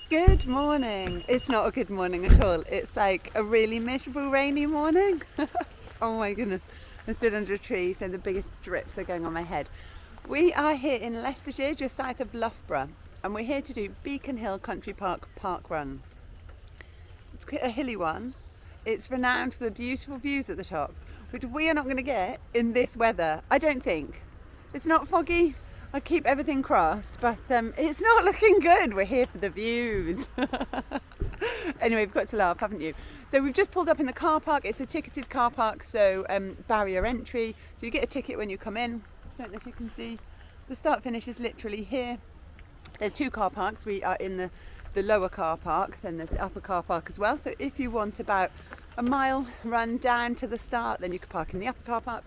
Good morning. It's not a good morning at all. It's like a really miserable rainy morning. Oh my goodness. I stood under a tree so the biggest drips are going on my head. We are here in Leicestershire, just south of Loughborough, and we're here to do Beacon Hill Country Park parkrun. It's a hilly one. It's renowned for the beautiful views at the top, which we are not going to get in this weather, I don't think. It's not foggy. I keep everything crossed, but it's not looking good. We're here for the views. Anyway, we've got to laugh, haven't you? So we've just pulled up in the car park. It's a ticketed car park, so barrier entry. So you get a ticket when you come in. I don't know if you can see. The start finish is literally here. There's two car parks. We are in the lower car park, then there's the upper car park as well. So if you want about a mile run down to the start, then you can park in the upper car park.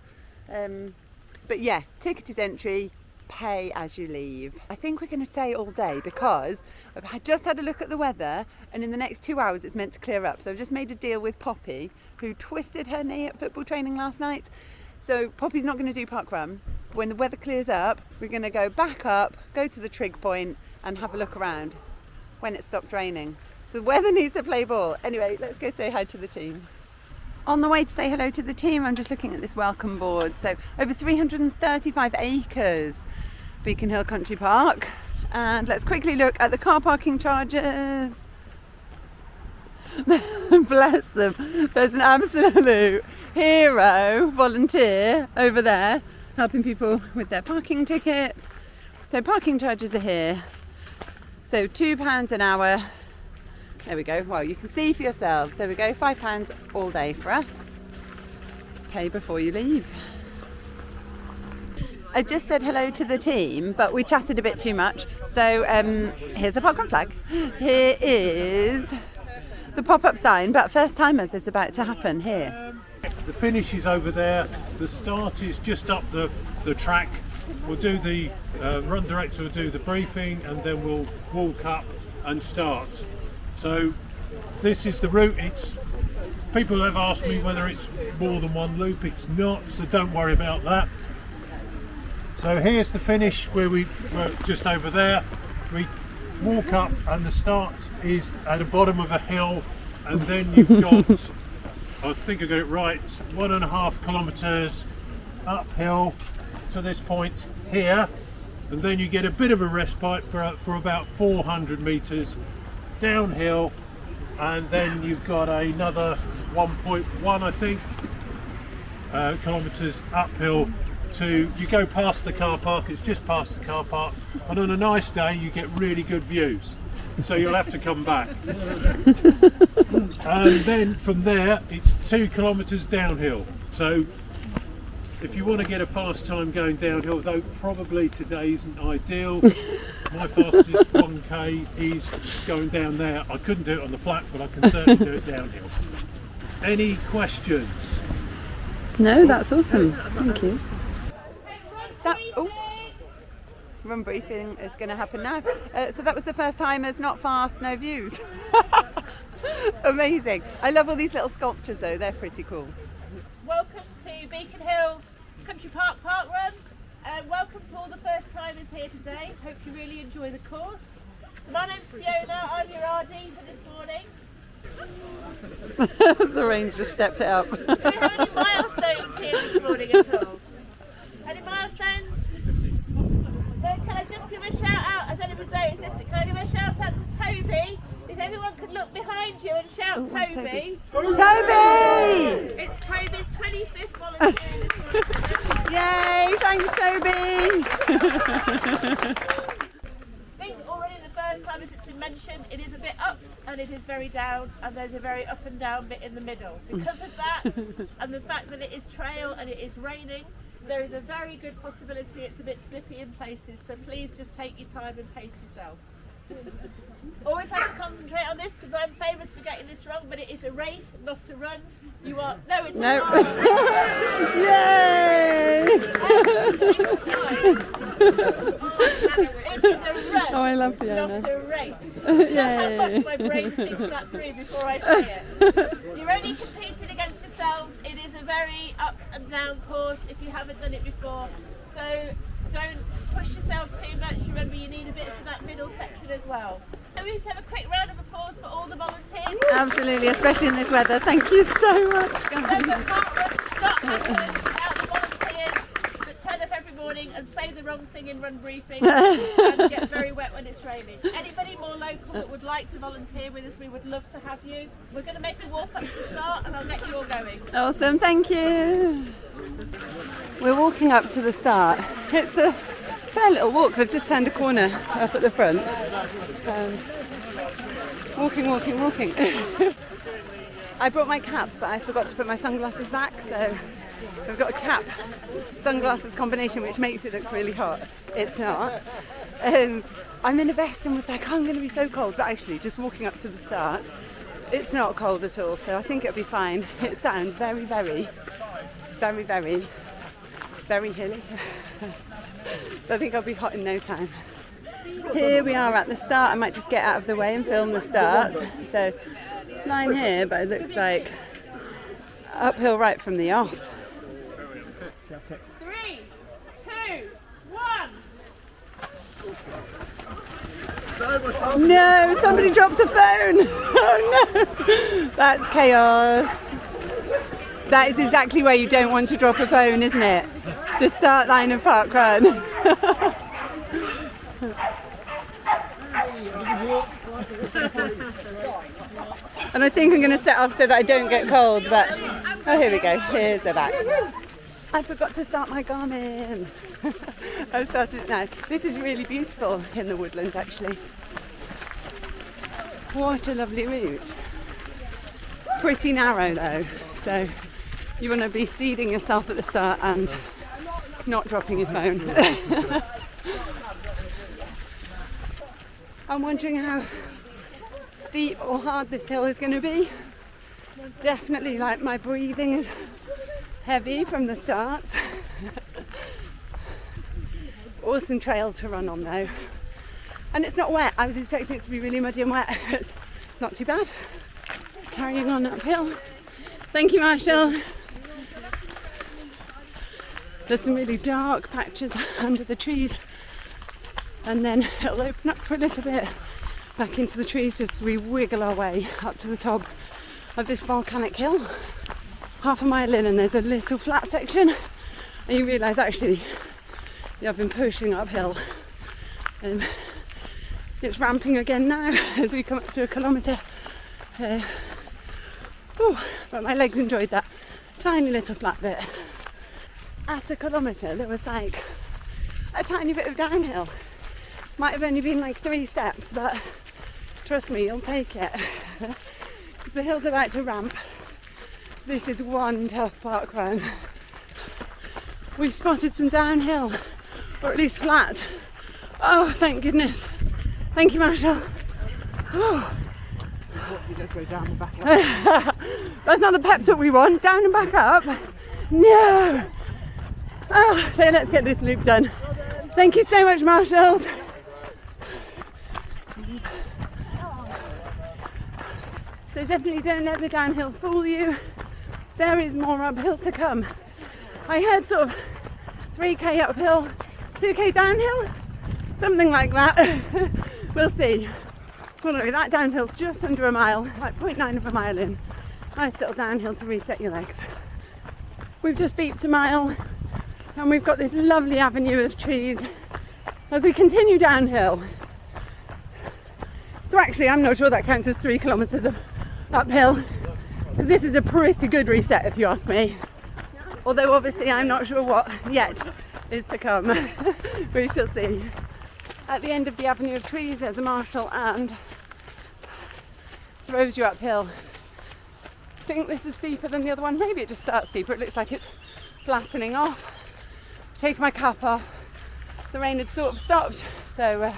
But yeah, ticketed entry. Pay as you leave. I think we're going to stay all day because I've just had a look at the weather, and in the next 2 hours it's meant to clear up. So I've just made a deal with Poppy, who twisted her knee at football training last night. So Poppy's not going to do parkrun. When the weather clears up, we're going to go back up, go to the Trig point and have a look around when it stopped raining. So the weather needs to play ball. Anyway, let's go say hi to the team. On the way to say hello to the team, I'm just looking at this welcome board. So over 335 acres, Beacon Hill Country Park. And let's quickly look at the car parking charges. Bless them. There's an absolute hero volunteer over there helping people with their parking tickets. So parking charges are here. So £2 an hour. There we go. Well, you can see for yourselves. There we go. £5 all day for us. Pay before you leave. I just said hello to the team, but we chatted a bit too much. So here's the parkrun flag. Here is the pop-up sign, but first timers is about to happen here. The finish is over there. The start is just up the track. We'll do the run director will do the briefing, and then we'll walk up and start. So this is the route. People have asked me whether it's more than one loop. It's not, so don't worry about that. So here's the finish where we're just over there. We walk up and the start is at the bottom of a hill, and then you've got, I think I got it right, 1.5 kilometres uphill to this point here, and then you get a bit of a respite for about 400 metres downhill, and then you've got another 1.1 I think kilometres uphill to, you go past the car park. It's just past the car park, and on a nice day you get really good views, so you'll have to come back. And then from there it's 2 kilometres downhill. So if you want to get a fast time going downhill, though probably today isn't ideal, my fastest 1k is going down there. I couldn't do it on the flat, but I can certainly do it downhill. Any questions? No, that's awesome. Thank you. Run briefing is going to happen now. So that was the first timers, not fast, no views. Amazing. I love all these little sculptures though, they're pretty cool. Welcome to Beacon Hill Country Park parkrun. Welcome to all the first timers here today. Hope you really enjoy the course. So my name's Fiona, I'm your RD for this morning. The rain's just stepped it up. Do we have any milestones here this morning at all? Any milestones? Can I just give a shout out? I don't know if it's there, it's this. Can I give a shout out to Toby? If everyone could look behind you and shout Toby. Toby! It's Toby's 25th volunteer this morning. Yay! Thanks, Toby! I think already the first time, as it's been mentioned, it is a bit up and it is very down, and there's a very up and down bit in the middle. Because of that, and the fact that it is trail and it is raining, there is a very good possibility it's a bit slippy in places, so please just take your time and pace yourself. Always have to concentrate on this because I'm famous for getting this wrong, but it is a race, not a run. You are, no, it's a run. Yay! It is a run. Oh, I love Fiona. Not a race. That's how much my brain thinks that through before I say it. You're only competing against yourselves. It is a very up and down course if you haven't done it before. So don't push yourself too much. Remember, you need a bit for that middle section as well. And we just have a quick round of applause for all the volunteers. Absolutely, especially in this weather. Thank you so much, guys. Remember, parkrun's not happening without the volunteers that turn up every morning and say the wrong thing in run briefing and get very wet when it's raining. Anybody more local that would like to volunteer with us, we would love to have you. We're going to make a walk up to the start and I'll get you all going. Awesome, thank you. We're walking up to the start. It's a fair little walk. They've just turned a corner up at the front. Walking. I brought my cap, but I forgot to put my sunglasses back, so I've got a cap sunglasses combination, which makes it look really hot. It's not. I'm in a vest and was like, oh, I'm going to be so cold, but actually just walking up to the start, it's not cold at all, so I think it'll be fine. It sounds very, very, very, very, very hilly. I think I'll be hot in no time. Here we are at the start. I might just get out of the way and film the start. So line here, but it looks like uphill right from the off. 3, 2, 1. No, somebody dropped a phone. Oh no, that's chaos. That is exactly where you don't want to drop a phone, isn't it? The start line of parkrun. And I think I'm going to set off so that I don't get cold, but oh, here we go. Here's the back. I forgot to start my Garmin. I've started it now. This is really beautiful in the woodland, actually. What a lovely route. Pretty narrow though, so you want to be seeding yourself at the start and not dropping your phone. I'm wondering how steep or hard this hill is going to be. Definitely, like, my breathing is heavy from the start. Awesome trail to run on though. And it's not wet. I was expecting it to be really muddy and wet. Not too bad. Carrying on uphill. Thank you, Marshall. There's some really dark patches under the trees, and then it'll open up for a little bit back into the trees as we wiggle our way up to the top of this volcanic hill. Half a mile in and there's a little flat section, and you realise actually I've been pushing uphill. It's ramping again now as we come up to a kilometre. But my legs enjoyed that tiny little flat bit. At a kilometre there was like a tiny bit of downhill. Might have only been like 3 steps, but trust me, you'll take it. The hill's about to ramp. This is one tough parkrun. We've spotted some downhill, or at least flat. Oh, thank goodness. Thank you, Marshall. Oh. You just go down and back up. That's not the pep talk we want. Down and back up. No. Oh, so let's get this loop done. Thank you so much, Marshall. So definitely don't let the downhill fool you. There is more uphill to come. I heard sort of 3k uphill, 2k downhill, something like that. We'll see. Well, no, that downhill's just under a mile, like 0.9 of a mile in. Nice little downhill to reset your legs. We've just beeped a mile and we've got this lovely avenue of trees as we continue downhill. So actually I'm not sure that counts as 3 kilometres of uphill, because this is a pretty good reset if you ask me. Although obviously I'm not sure what yet is to come. We shall see. At the end of the avenue of trees there's a marshal and throws you uphill. I think this is steeper than the other one. Maybe it just starts steeper. It looks like it's flattening off. Take my cap off. The rain had sort of stopped, so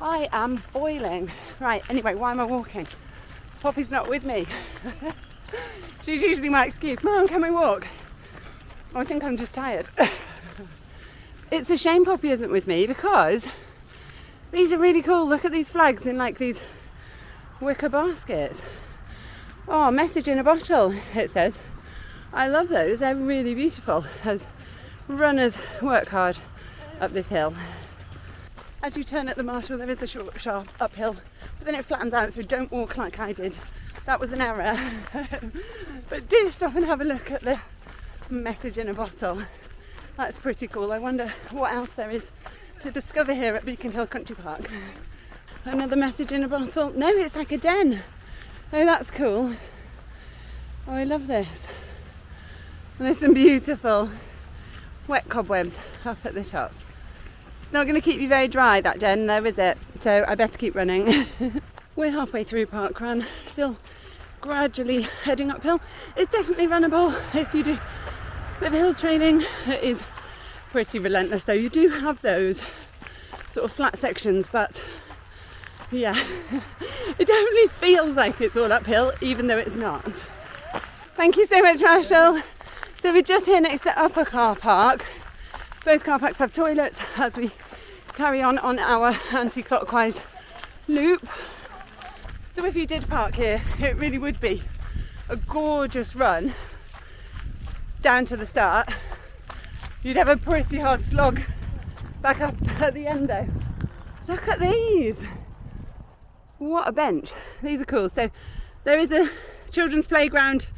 I am boiling. Right, anyway, why am I walking? Poppy's not with me. She's usually my excuse. Mum, can we walk? Oh, I think I'm just tired. It's a shame Poppy isn't with me because these are really cool. Look at these flags in like these wicker baskets. Oh, message in a bottle, it says. I love those. They're really beautiful as runners work hard up this hill. as you turn at the marshal there is a short sharp uphill, but then it flattens out, so don't walk like I did. That was an error. But do stop and have a look at the message in a bottle. That's pretty cool. I wonder what else there is to discover here at Beacon Hill Country Park. Another message in a bottle. No, it's like a den. Oh, that's cool. Oh, I love this. And there's some beautiful wet cobwebs up at the top. It's not going to keep you very dry, that den, though, is it? So I better keep running. We're halfway through parkrun, still gradually heading uphill. It's definitely runnable if you do a bit of hill training. It is pretty relentless, though. You do have those sort of flat sections, but yeah, it definitely feels like it's all uphill, even though it's not. Thank you so much, Marshall. So we're just here next to Upper Car Park. Both car parks have toilets as we carry on our anti-clockwise loop. So if you did park here, it really would be a gorgeous run down to the start. You'd have a pretty hard slog back up at the end though. Look at these. What a bench. These are cool. So there is a children's playground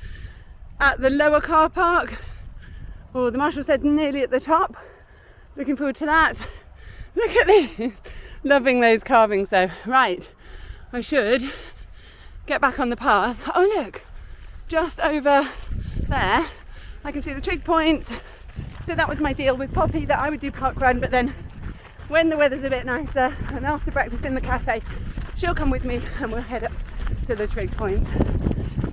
at the lower car park, or the marshal said nearly at the top. Looking forward to that. Look at these. Loving those carvings though. Right, I should get back on the path. Oh look, just over there I can see the Trig point. So that was my deal with Poppy, that I would do parkrun, but then when the weather's a bit nicer and after breakfast in the cafe, she'll come with me and we'll head up to the Trig point.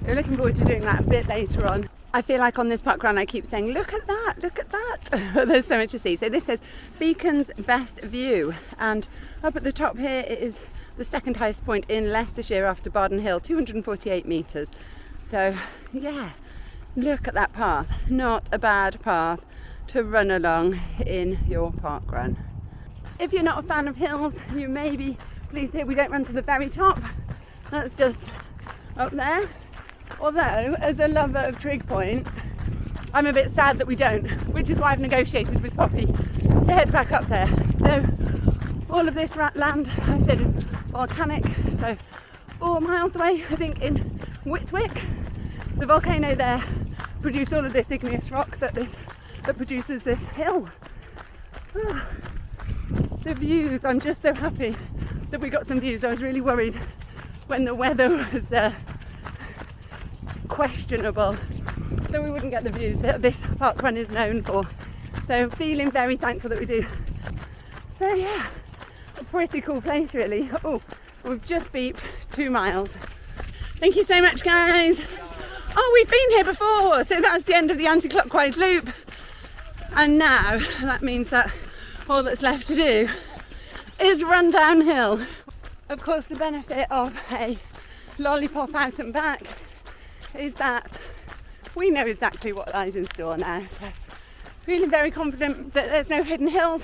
So looking forward to doing that a bit later on. I feel like on this parkrun I keep saying, look at that, look at that. There's so much to see. So this says Beacon's Best View, and up at the top here it is the second highest point in Leicestershire after Barden Hill, 248 metres. So yeah, look at that path. Not a bad path to run along in your parkrun. If you're not a fan of hills, you may be pleased here we don't run to the very top. That's just up there. Although, as a lover of Trig points, I'm a bit sad that we don't, which is why I've negotiated with Poppy to head back up there. So all of this land, I said, is volcanic. So 4 miles away, I think, in Whitwick, the volcano there produced all of this igneous rock that produces this hill. Oh, the views, I'm just so happy that we got some views. I was really worried when the weather was questionable that we wouldn't get the views that this parkrun is known for. So feeling very thankful that we do. So yeah, a pretty cool place really. Oh, we've just beeped 2 miles. Thank you so much, guys. Oh, we've been here before, so that's the end of the anti-clockwise loop. And now that means that all that's left to do is run downhill. Of course, the benefit of a lollipop out and back is that we know exactly what lies in store now. So feeling very confident that there's no hidden hills.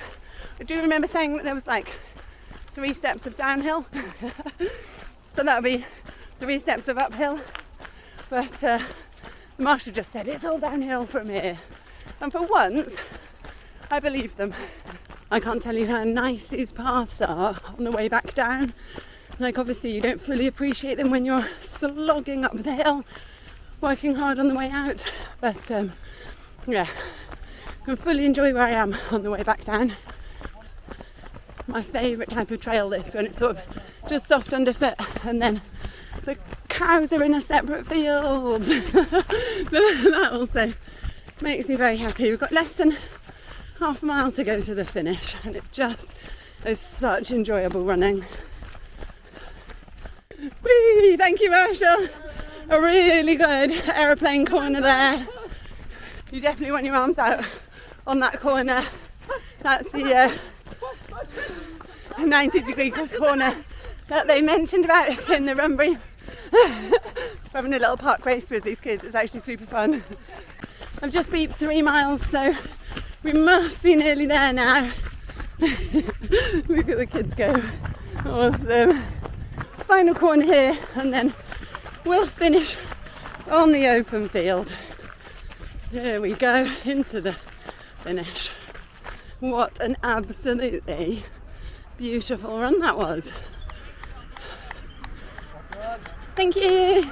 I do remember saying that there was like 3 steps of downhill. So that'll be 3 steps of uphill. But the marshal just said it's all downhill from here. And for once, I believe them. I can't tell you how nice these paths are on the way back down. Like obviously you don't fully appreciate them when you're slogging up the hill, working hard on the way out. But yeah, I can fully enjoy where I am on the way back down. My favourite type of trail this, when it's sort of just soft underfoot and then the cows are in a separate field. That also makes me very happy. We've got less than half a mile to go to the finish and it just is such enjoyable running. Whee! Thank you, Marshall. A really good aeroplane corner there. You definitely want your arms out on that corner. That's the 90-degree corner that they mentioned about in the run brief. Having a little park race with these kids is actually super fun. I've just beeped 3 miles, so we must be nearly there now. Look at the kids go. Awesome. Final corner here and then we'll finish on the open field. There we go, into the finish. What an absolutely beautiful run that was. Thank you.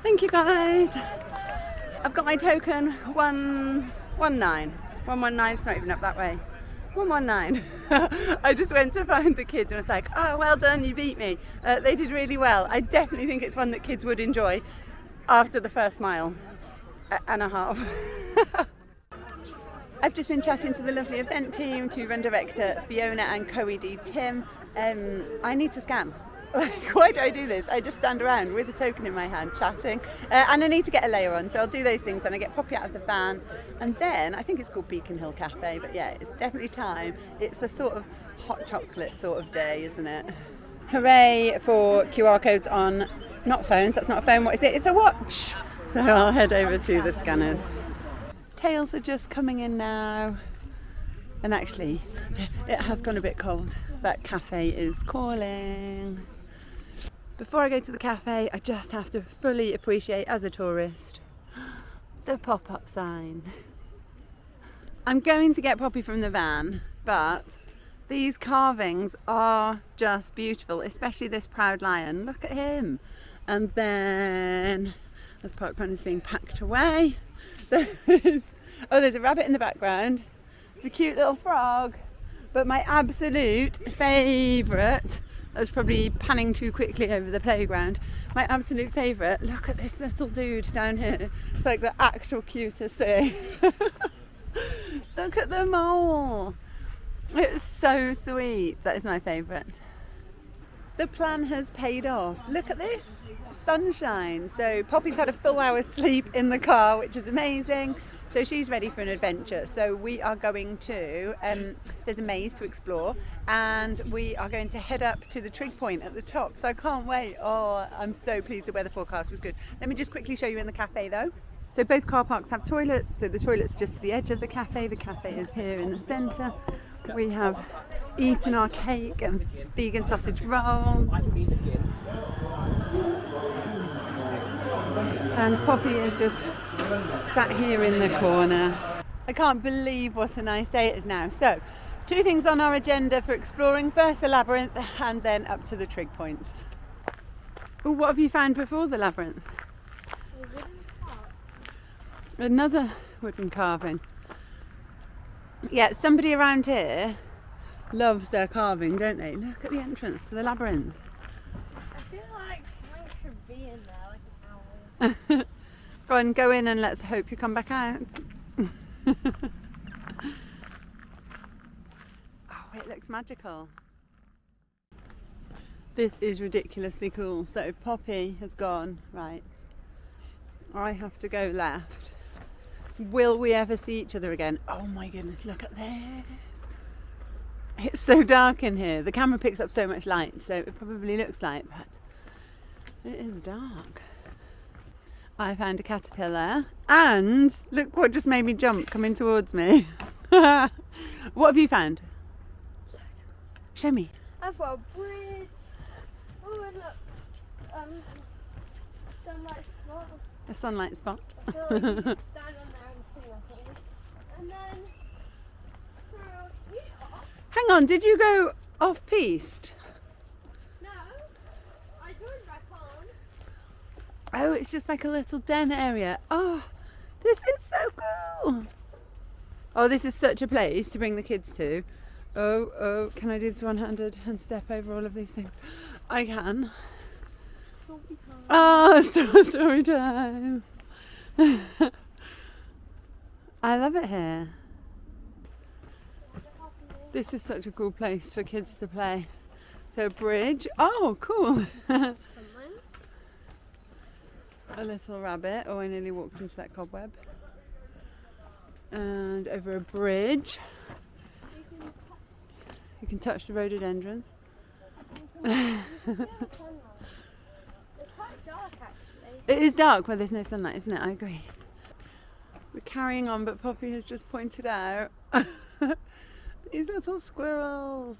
Thank you guys. I've got my token 119. 119, it's not even up that way. 119. I just went to find the kids and was like, oh, well done, you beat me. They did really well. I definitely think it's one that kids would enjoy after the first mile and a half. I've just been chatting to the lovely event team, to run director Fiona and co-ED Tim. I need to scan. Like, why do I do this? I just stand around with a token in my hand chatting, and I need to get a layer on, so I'll do those things. Then I get Poppy out of the van, and then I think it's called Beacon Hill Cafe, but yeah, it's definitely time. It's a sort of hot chocolate sort of day, isn't it? Hooray for QR codes on, not phones, that's not a phone, what is it? It's a watch! So I'll head over to the scanners. Tails are just coming in now, and actually it has gone a bit cold. That cafe is calling. Before I go to the cafe, I just have to fully appreciate, as a tourist, the pop-up sign. I'm going to get Poppy from the van, but these carvings are just beautiful, especially this proud lion. Look at him. And then, as parkrun is being packed away, there's a rabbit in the background. It's a cute little frog. But my absolute favourite, I was probably panning too quickly over the playground, my absolute favourite, look at this little dude down here. It's like the actual cutest thing. Look at them all. It's so sweet. That is my favourite. The plan has paid off. Look at this, sunshine. So Poppy's had a full hour's sleep in the car, which is amazing. So she's ready for an adventure. So we are going to, there's a maze to explore, and we are going to head up to the Trig point at the top. So I can't wait. Oh, I'm so pleased the weather forecast was good. Let me just quickly show you in the cafe though. So both car parks have toilets. So the toilet's just to the edge of the cafe. The cafe is here in the centre. We have eaten our cake and vegan sausage rolls. And Poppy is just sat here in the corner. I can't believe what a nice day it is now. So, two things on our agenda for exploring. First the Labyrinth, and then up to the Trig points. Ooh, what have you found before the Labyrinth? A wooden cart. Another wooden carving. Yeah, somebody around here loves their carving, don't they? Look at the entrance to the Labyrinth. I feel like something should be in there, like an owl. Go on, go in and let's hope you come back out. Oh, it looks magical. This is ridiculously cool. So Poppy has gone, right, I have to go left. Will we ever see each other again? Oh my goodness, look at this. It's so dark in here. The camera picks up so much light, so it probably looks light, but it is dark. I found a caterpillar, and look what just made me jump coming towards me. What have you found? Show me. I've got a bridge. Oh, and look, sunlight spot. A sunlight spot. I feel like you can stand on there and see nothing. And then through here. Hang on, did you go off-piste? No, I joined back on. Oh, it's just like a little den area. Oh, this is so cool. Oh, this is such a place to bring the kids to. Oh, can I do this one-handed and step over all of these things? I can. Oh, story time. I love it here. This is such a cool place for kids to play. So a bridge. Oh, cool. A little rabbit. Oh, I nearly walked into that cobweb. And over a bridge. You can touch the rhododendrons. It's quite dark actually. It is dark where there's no sunlight, isn't it? I agree. We're carrying on, but Poppy has just pointed out these little squirrels.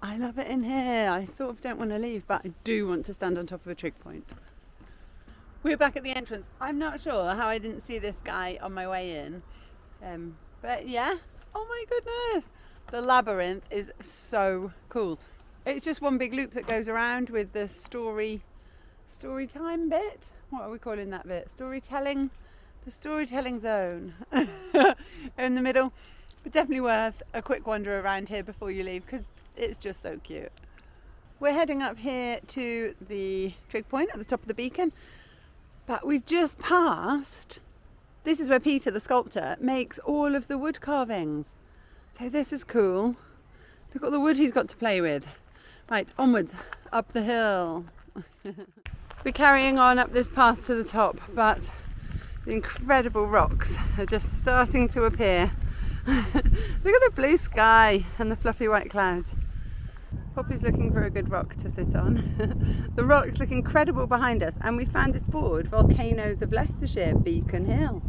I love it in here. I sort of don't want to leave, but I do want to stand on top of a trig point. We're back at the entrance. I'm not sure how I didn't see this guy on my way in. But yeah, Oh my goodness. The Labyrinth is so cool. It's just one big loop that goes around with the story time bit. What are we calling that bit? Storytelling. The storytelling zone in the middle. But definitely worth a quick wander around here before you leave because it's just so cute. We're heading up here to the Trig point at the top of the beacon, but we've just passed. This is where Peter, the sculptor, makes all of the wood carvings. So this is cool. Look at all the wood he's got to play with. Right, onwards, up the hill. We're carrying on up this path to the top, but the incredible rocks are just starting to appear. Look at the blue sky and the fluffy white clouds. Poppy's looking for a good rock to sit on. The rocks look incredible behind us, and we found this board, Volcanoes of Leicestershire, Beacon Hill.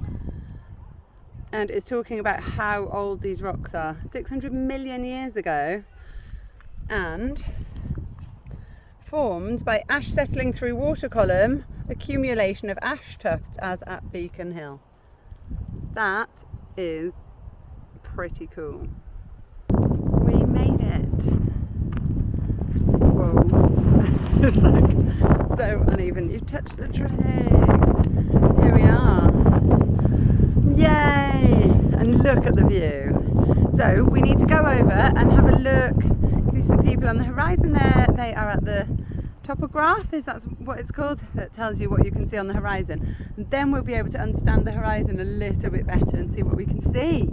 And it's talking about how old these rocks are. 600 million years ago, and formed by ash settling through water column, accumulation of ash tufts as at Beacon Hill. That is pretty cool. We made it. Whoa. It's like so uneven. You've touched the Trig. Here we are. Yay! And look at the view. So we need to go over and have a look. There's some people on the horizon there. They are at the topograph, is that what it's called? That tells you what you can see on the horizon. And then we'll be able to understand the horizon a little bit better and see what we can see.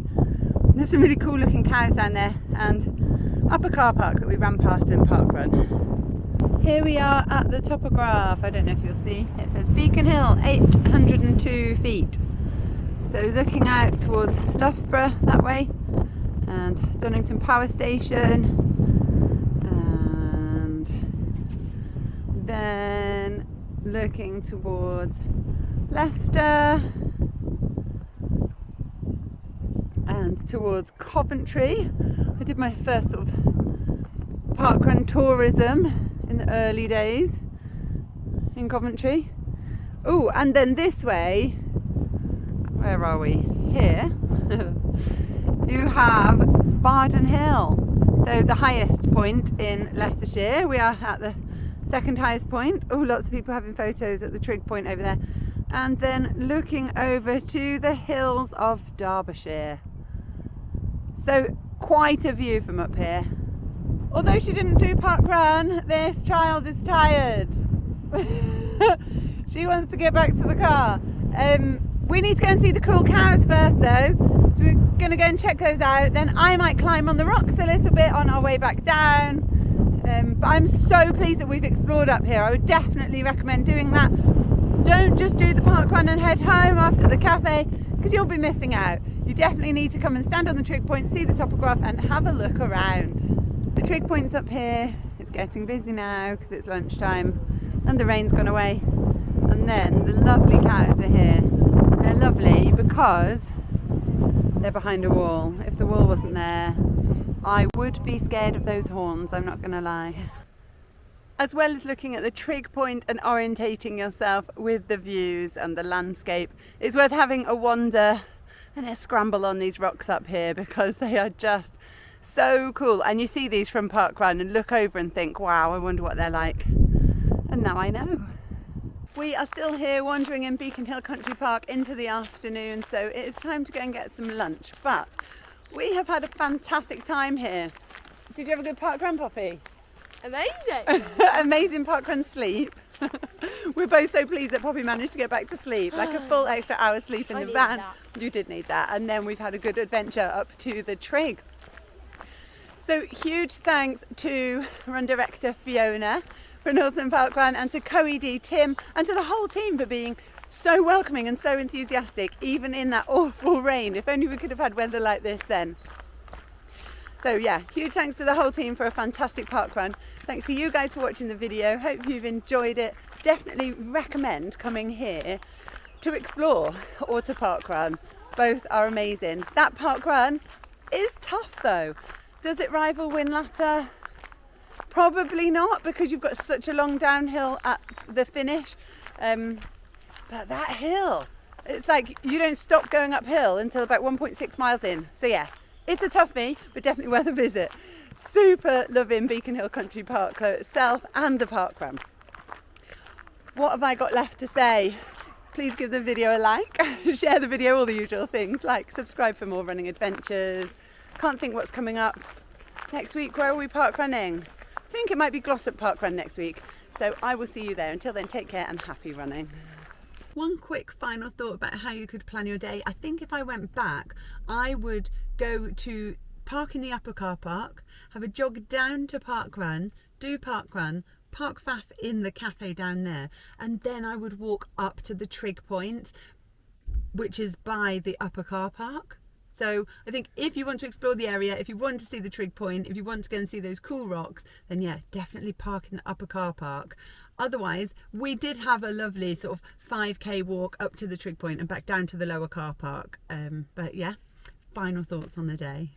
There's some really cool looking cows down there and up a car park that we ran past in Parkrun. Here we are at the topograph. I don't know if you'll see. It says Beacon Hill, 802 feet. So looking out towards Loughborough that way, and Donington Power Station, and then looking towards Leicester and towards Coventry. I did my first sort of parkrun tourism in the early days in Coventry. Oh, and then this way, where are we? Here you have Barden Hill, so the highest point in Leicestershire. We are at the second highest point. Oh, lots of people having photos at the Trig point over there. And then looking over to the hills of Derbyshire. So quite a view from up here. Although she didn't do parkrun, this child is tired. She wants to get back to the car. We need to go and see the cool cows first though. So we're going to go and check those out. Then I might climb on the rocks a little bit on our way back down. But I'm so pleased that we've explored up here. I would definitely recommend doing that. Don't just do the parkrun and head home after the cafe, because you'll be missing out. You definitely need to come and stand on the Trig point, see the topograph and have a look around. The Trig point's up here. It's getting busy now because it's lunchtime and the rain's gone away. And then the lovely cows are here. They're lovely because they're behind a wall. If the wall wasn't there, I would be scared of those horns, I'm not going to lie. As well as looking at the Trig point and orientating yourself with the views and the landscape, it's worth having a wander and a scramble on these rocks up here because they are just so cool. And you see these from Parkrun and look over and think, wow, I wonder what they're like. And now I know. We are still here wandering in Beacon Hill Country Park into the afternoon, so it is time to go and get some lunch. But we have had a fantastic time here. Did you have a good parkrun, Poppy? Amazing. Amazing parkrun sleep. We're both so pleased that Poppy managed to get back to sleep, like a full extra hour sleep in the van. That. You did need that. And then we've had a good adventure up to the Trig. So huge thanks to run director Fiona for an awesome parkrun, and to co-ED Tim, and to the whole team for being so welcoming and so enthusiastic, even in that awful rain. If only we could have had weather like this then. So yeah, huge thanks to the whole team for a fantastic parkrun. Thanks to you guys for watching the video. Hope you've enjoyed it. Definitely recommend coming here to explore or to parkrun. Both are amazing. That parkrun is tough though. Does it rival Whinlatter? Probably not, because you've got such a long downhill at the finish. But that hill, it's like you don't stop going uphill until about 1.6 miles in. So yeah, It's a toughie, but definitely worth a visit. Super loving Beacon Hill Country Park itself and the parkrun. What have I got left to say? Please give the video a like, share the video, all the usual things, like, subscribe for more running adventures. Can't think what's coming up next week. Where are we park running? I think it might be Glossop Parkrun next week. So I will see you there. Until then, take care and happy running. One quick final thought about how you could plan your day. I think if I went back, I would go to park in the upper car park, have a jog down to parkrun, do parkrun, park faff in the cafe down there, and then I would walk up to the Trig point, which is by the upper car park. So I think if you want to explore the area, if you want to see the Trig point, if you want to go and see those cool rocks, then yeah, definitely park in the upper car park. Otherwise, we did have a lovely sort of 5k walk up to the Trig point and back down to the lower car park. But yeah, final thoughts on the day.